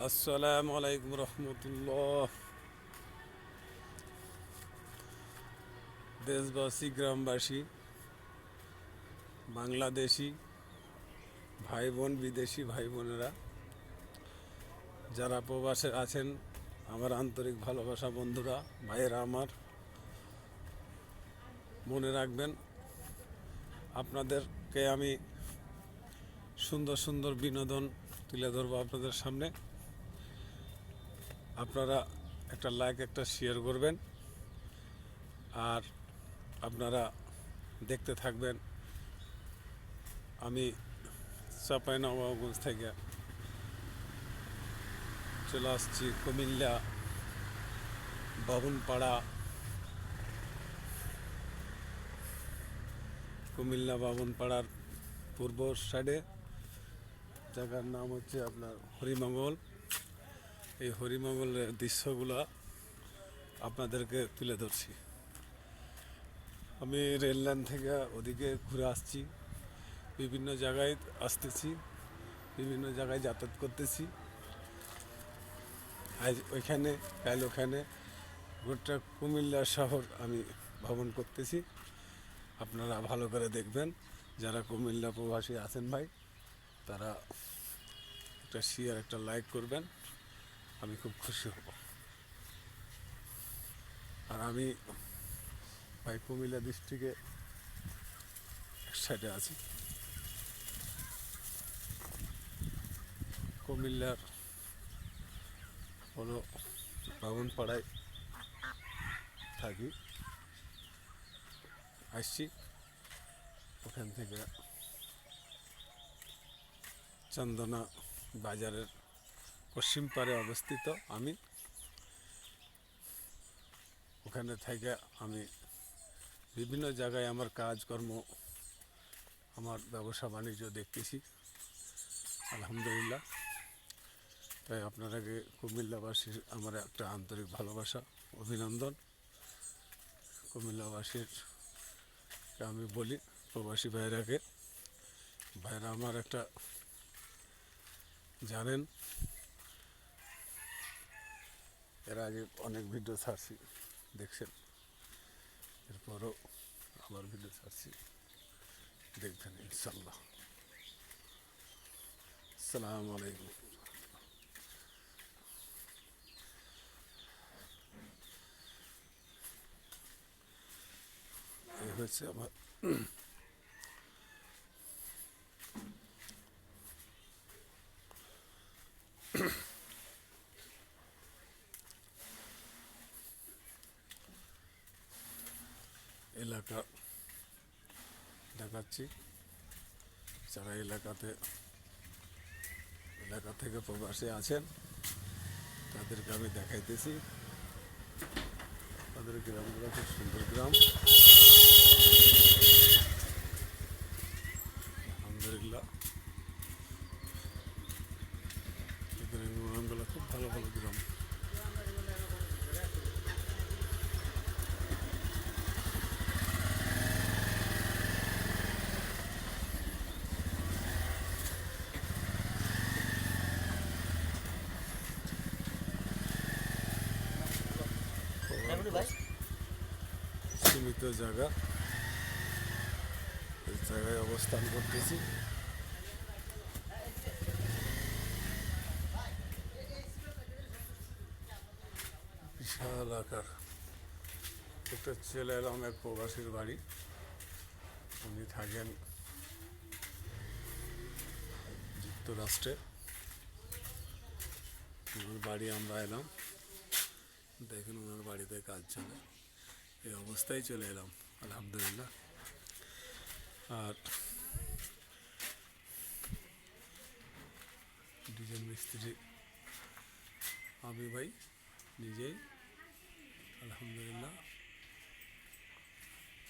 আসসালামু আলাইকুম রহমতুল্লাহ। দেশবাসী, গ্রামবাসী, বাংলাদেশি ভাই বোন, বিদেশি ভাই বোনেরা যারা প্রবাসে আছেন, আমার আন্তরিক ভালোবাসা বন্ধুরা, ভাইয়েরা আমার, মনে রাখবেন আপনাদেরকে আমি সুন্দর সুন্দর বিনোদন তুলে ধরবো আপনাদের সামনে। আপনারা একটা লাইক, একটা শেয়ার করবেন, আর আপনারা দেখতে থাকবেন। আমি চাঁপাইনবাবগঞ্জ থেকে চলে আসছি কুমিল্লা বামুনপাড়ার পূর্ব সাইডে জায়গার নাম হচ্ছে আপনার হরিমঙ্গল। এই হরিমঙ্গলের দৃশ্যগুলো আপনাদেরকে তুলে ধরছি। আমি রেল লাইন থেকে ওদিকে ঘুরে আসছি, বিভিন্ন জায়গায় আসতেছি, বিভিন্ন জায়গায় যাতায়াত করতেছি। আজ ওইখানে, কাল ওখানে, গোটা কুমিল্লা শহর আমি ভ্রমণ করতেছি। আপনারা ভালো করে দেখবেন। যারা কুমিল্লা প্রবাসী আছেন ভাই, তারা একটা শেয়ার, একটা লাইক করবেন, আমি খুব খুশি হব। আর আমি ভাই কুমিল্লা ডিস্ট্রিক্টে এক সাইডে আছি। কুমিল্লার হলো বামুনপাড়ায় থাকি, আসছি ওখান থেকে চন্দনা বাজারের পশ্চিম পারে অবস্থিত। আমি ওখানে থেকে আমি বিভিন্ন জায়গায় আমার কাজকর্ম, আমার ব্যবসা বাণিজ্য দেখতেছি, আলহামদুলিল্লাহ। তাই আপনারাকে কুমিল্লাবাসীর আমার একটা আন্তরিক ভালোবাসা, অভিনন্দন। কুমিল্লাবাসীর আমি বলি, প্রবাসী ভাইরা আমার একটা জানেন, এর আগে অনেক ভিডিও ছাড়ছি, দেখছেন। এরপরও আবার ভিডিও ছাড়ছি, দেখবেন ইনশাল্লাহ। আসসালামু আলাইকুম। এই হচ্ছে আমার এলাকা দেখাচ্ছি। যারা এলাকা থেকে প্রবাসে আছেন, তাদেরকে আমি দেখাইতেছি। তাদের গ্রামগুলো খুব সুন্দর গ্রাম, আলহামদুলিল্লাহ। গ্রামগুলো খুব ভালো ভালো গ্রাম। সীমিত জায়গা, এই জায়গায় অবস্থান করতেছি। বিশাল আকার একটা চলে এলাম এক প্রবাসীর বাড়ি। উনি থাকেন যুক্তরাষ্ট্রে। ওনার বাড়ি আমরা এলাম, দেখেন ওনার বাড়িতে কাজ চলে, এই অবস্থায় চলে এলাম, আলহামদুলিল্লাহ। আর ডিজাইন মিস্ত্রি আমি ভাই নিজেই, আলহামদুলিল্লাহ।